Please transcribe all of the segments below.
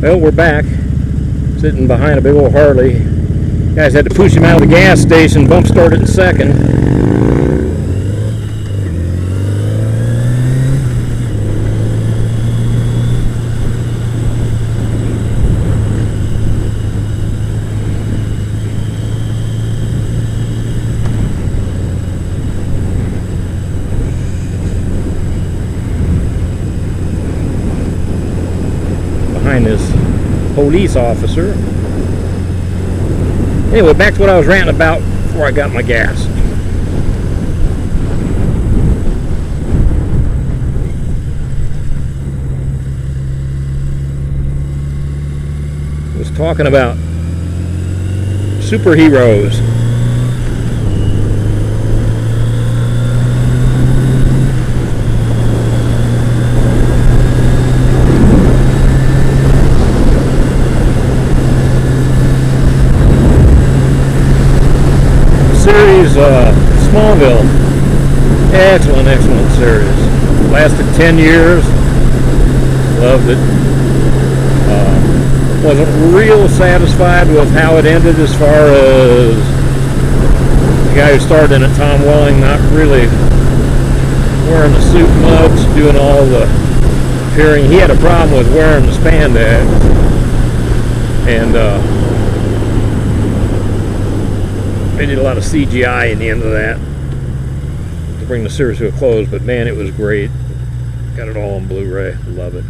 Well, we're back, sitting behind a big old Harley. Guys had to push him out of the gas station, bump started in second. Behind this police officer. Anyway, back to what I was ranting about before I got my gas. I was talking about superheroes. Series Smallville, excellent series. Lasted 10 years. Loved it. Wasn't real satisfied with how it ended, as far as the guy who starred in it, Tom Welling, not really wearing the suit much, doing all the appearing. He had a problem with wearing the spandex, and they did a lot of CGI in the end of that to bring the series to a close, but man, it was great. Got it all on Blu-ray. Love it.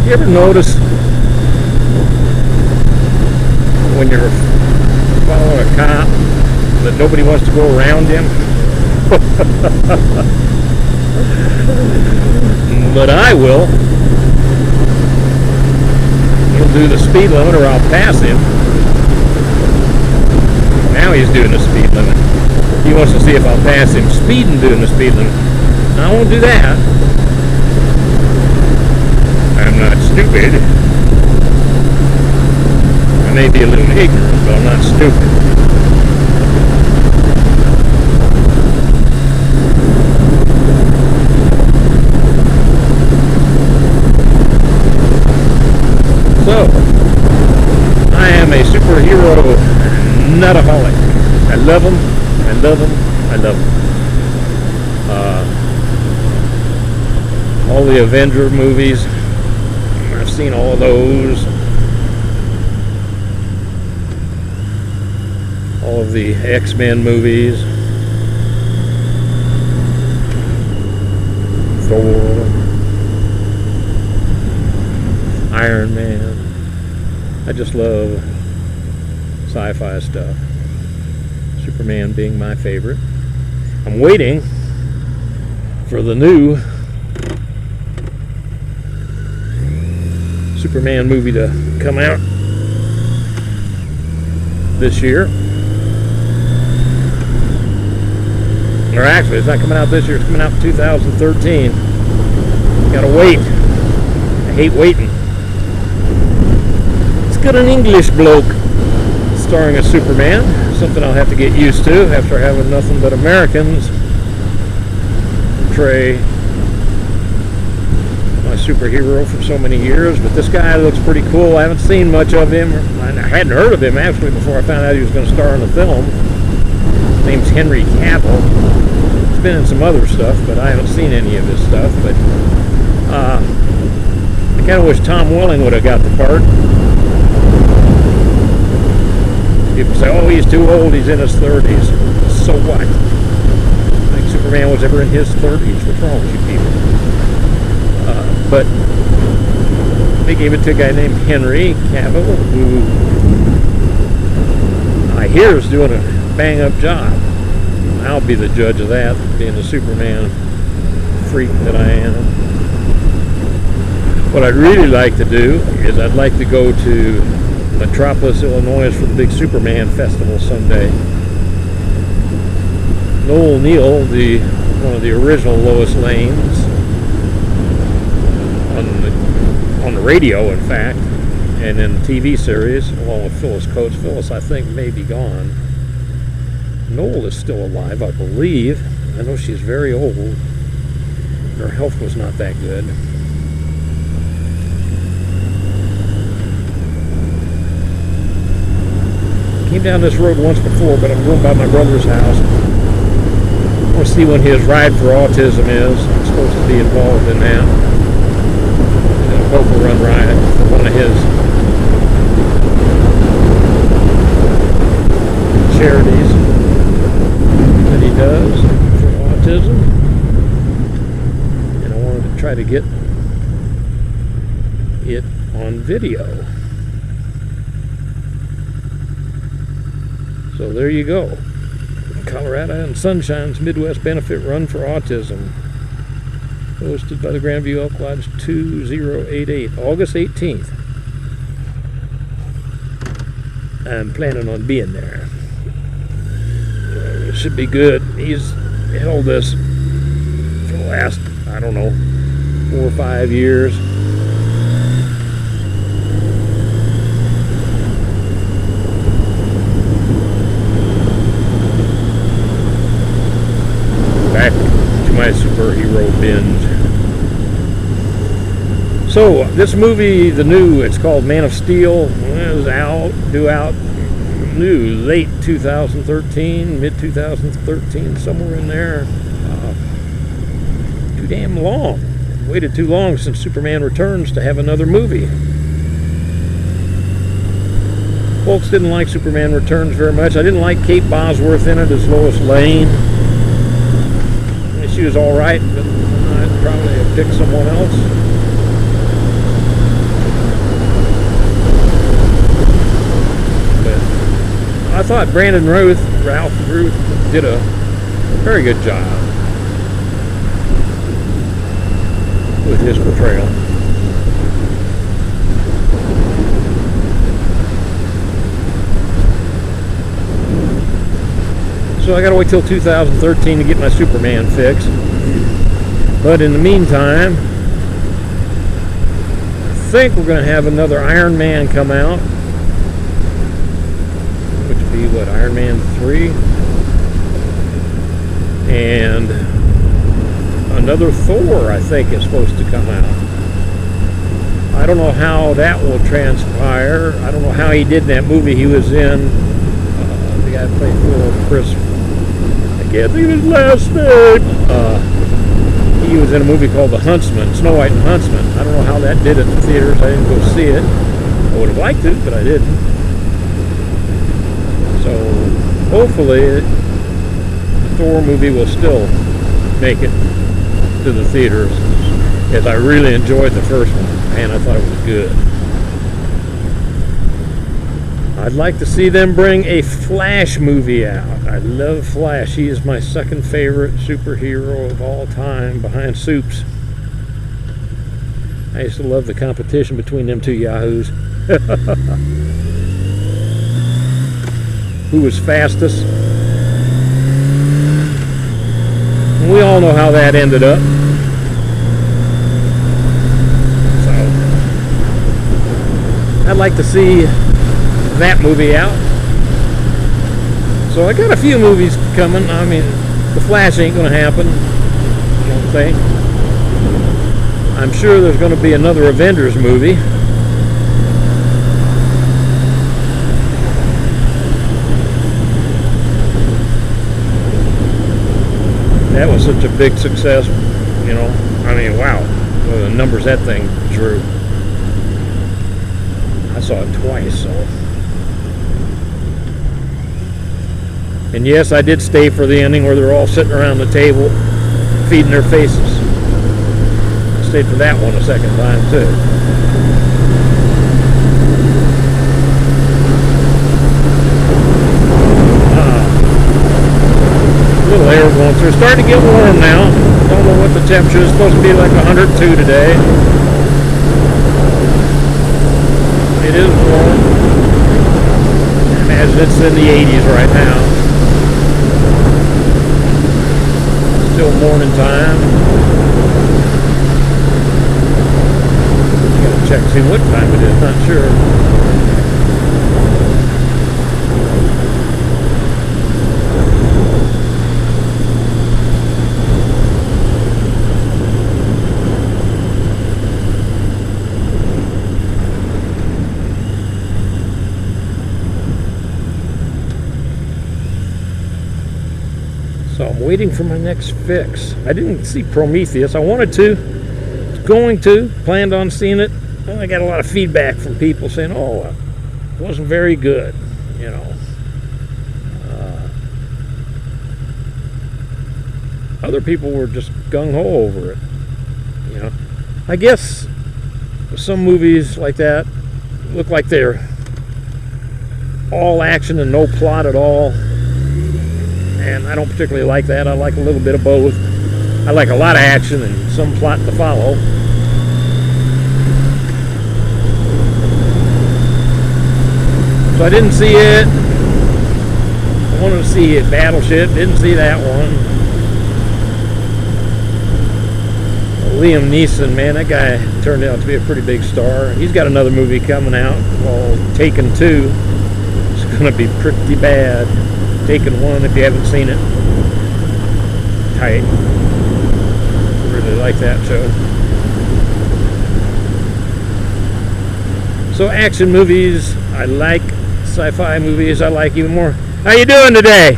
You ever notice when you're following a cop that nobody wants to go around him? But I will. He'll do the speed limit or I'll pass him. Now he's doing the speed limit. He wants to see if I'll pass him speeding doing the speed limit. I won't do that. I'm not stupid. I may be a little ignorant, but I'm not stupid. So, I am a superhero nutaholic. I love them, I love them, I love them. All the Avenger movies, I've seen all of those. All of the X-Men movies. Thor. Iron Man. I just love sci-fi stuff. Superman being my favorite. I'm waiting for the new Superman movie to come out this year. Or actually, it's not coming out this year, it's coming out in 2013. Gotta wait. I hate waiting. It's got an English bloke starring as Superman, something I'll have to get used to after having nothing but Americans portray my superhero for so many years. But this guy looks pretty cool. I haven't seen much of him. I hadn't heard of him actually before I found out he was going to star in the film. His name's Henry Cavill. He's been in some other stuff, but I haven't seen any of his stuff. But I kind of wish Tom Welling would have got the part. People say, oh, he's too old, he's in his 30s. So what? I think Superman was ever in his 30s. What's wrong with you people? But they gave it to a guy named Henry Cavill, who I hear is doing a bang-up job. I'll be the judge of that, being the Superman freak that I am. What I'd really like to do is I'd like to go to Metropolis, Illinois for the big Superman festival Sunday. Noel Neal, one of the original Lois Lanes on the radio, in fact, and in the TV series, along with Phyllis Coates. Phyllis, I think, may be gone. Noel is still alive, I believe. I know she's very old. Her health was not that good. Came down this road once before, but I'm going by my brother's house. I want to see when his ride for autism is. I'm supposed to be involved in that. A poker run ride for one of his charities that he does for autism. And I wanted to try to get it on video. So there you go. Colorado and Sunshine's Midwest Benefit Run for Autism. Hosted by the Grandview Elk Lodge 2088, August 18th. I'm planning on being there. It should be good. He's held this for the last, I don't know, 4 or 5 years. Back to my superhero binge. So this movie, it's called Man of Steel. It was due out late 2013, mid 2013, somewhere in there. Too damn long. Waited too long since Superman Returns to have another movie. Folks didn't like Superman Returns very much. I didn't like Kate Bosworth in it as Lois Lane. She was all right, but I'd probably have picked someone else. But I thought Ralph Ruth did a very good job with his portrayal. So I gotta wait till 2013 to get my Superman fix. But in the meantime, I think we're gonna have another Iron Man come out. Which would be what, Iron Man 3? And another Thor, I think, is supposed to come out. I don't know how that will transpire. I don't know how he did in that movie he was in. The guy who played Thor, Chris, I can't think of his last name. He was in a movie called The Huntsman, Snow White and Huntsman. I don't know how that did at the theaters. I didn't go see it. I would have liked to, but I didn't. So hopefully the Thor movie will still make it to the theaters, as I really enjoyed the first one. Man, I thought it was good. I'd like to see them bring a Flash movie out. I love Flash. He is my second favorite superhero of all time, behind Supes. I used to love the competition between them two yahoos. Who was fastest? And we all know how that ended up. So I'd like to see that movie out. So I got a few movies coming. I mean, The Flash ain't gonna happen, I don't think. I'm sure there's gonna be another Avengers movie. That was such a big success, you know. I mean, wow, the numbers that thing drew. I saw it twice, so. And yes, I did stay for the ending where they're all sitting around the table, feeding their faces. I stayed for that one a second time, too. A little air going through. It's starting to get warm now. Don't know what the temperature is. Supposed to be like 102 today. It is warm. as it's in the 80s right now. Still morning time. Gotta check, see what time it is, not sure. So I'm waiting for my next fix. I didn't see Prometheus. I wanted to. Was going to. Planned on seeing it. Well, I got a lot of feedback from people saying, oh, it wasn't very good, you know. Other people were just gung-ho over it, you know. I guess some movies like that look like they're all action and no plot at all. And I don't particularly like that. I like a little bit of both. I like a lot of action and some plot to follow. So I didn't see it. I wanted to see it. Battleship. Didn't see that one. Liam Neeson, man, that guy turned out to be a pretty big star. He's got another movie coming out called Taken 2. It's going to be pretty bad. Taken 1, if you haven't seen it. Tight. Really like that show. So action movies, I like. Sci-fi movies, I like even more. How you doing today?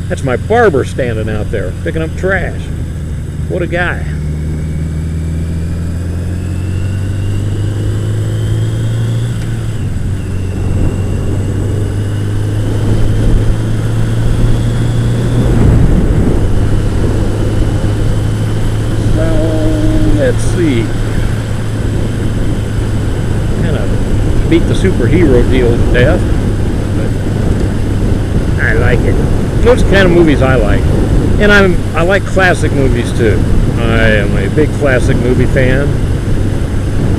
That's my barber standing out there, picking up trash. What a guy. Let's see. Kind of beat the superhero deal to death, but I like it. Those kind of movies I like, and I like classic movies too. I am a big classic movie fan.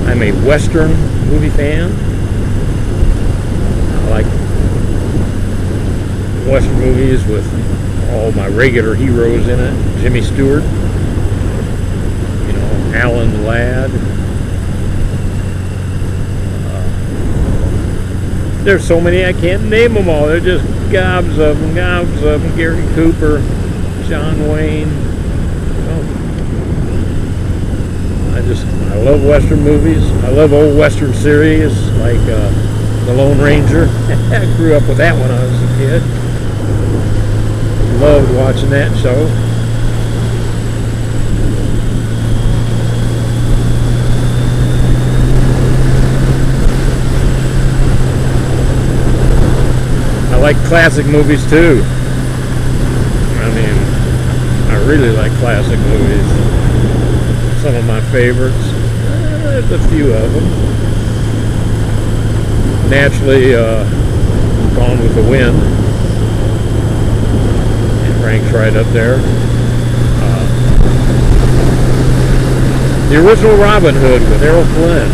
I'm a Western movie fan. I like Western movies with all my regular heroes in it. Jimmy Stewart. Alan Ladd. There's so many I can't name them all. They're just gobs of them, gobs of them. Gary Cooper, John Wayne. I love Western movies. I love old Western series like The Lone Ranger. I grew up with that when I was a kid. Loved watching that show. I like classic movies too. I mean, I really like classic movies. Some of my favorites. There's a few of them. Naturally, Gone with the Wind. It ranks right up there. The original Robin Hood with Errol Flynn.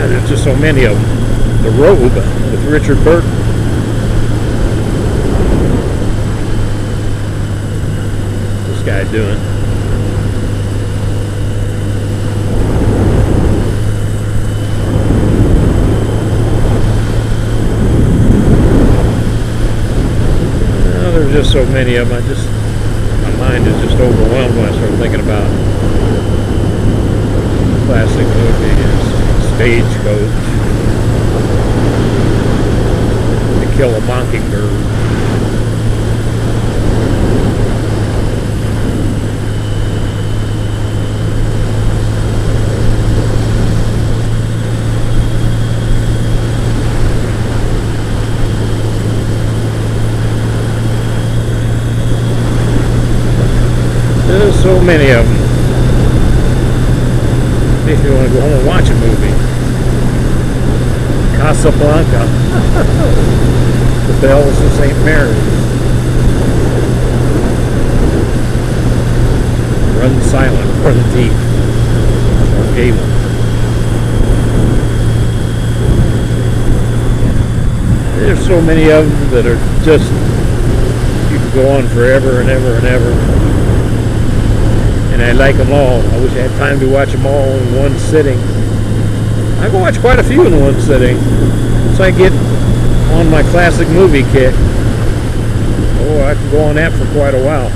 There's just so many of them. The Robe with Richard Burton. What's this guy doing? Well, there's just so many of them. My mind is just overwhelmed when I start thinking about classic movies. Stagecoach, To Kill a Mockingbird. There's so many of them. Makes me want to go home and watch a movie. Casablanca. The bells of St. Mary. Run silent for the thief. Or Gable. There's so many of them that are just, you can go on forever and ever and ever. And I like them all. I wish I had time to watch them all in one sitting. I can watch quite a few in one sitting. So I get on my classic movie kick. Oh, I can go on that for quite a while.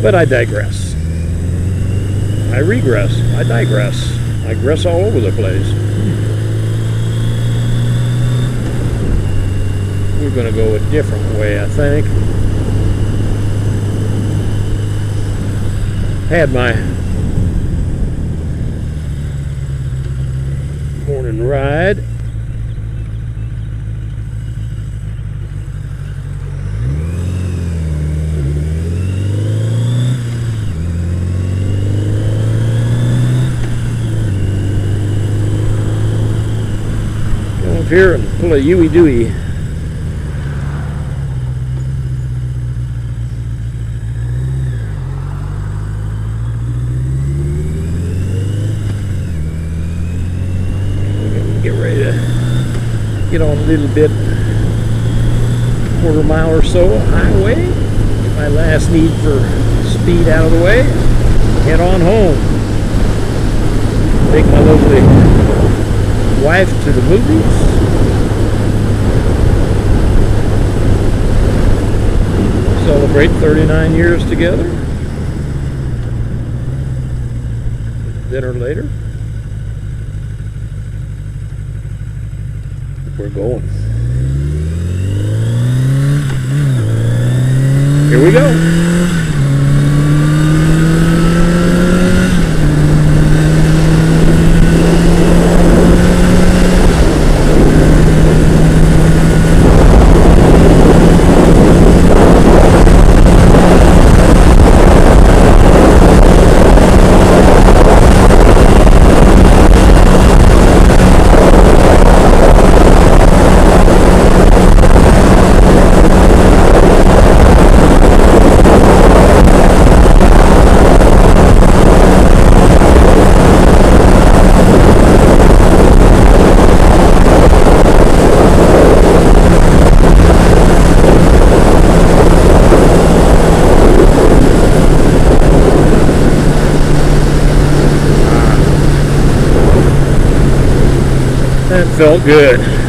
But I digress. I regress. I digress. I gress all over the place. We're going to go a different way, I think. Had my morning ride. Here and pull a Huey Dewey. Get ready to get on a little bit, quarter mile or so of highway. Get my last need for speed out of the way. Head on home. Take my lovely wife to the movies. Celebrate 39 years together. Dinner later. We're going. Here we go. That felt good.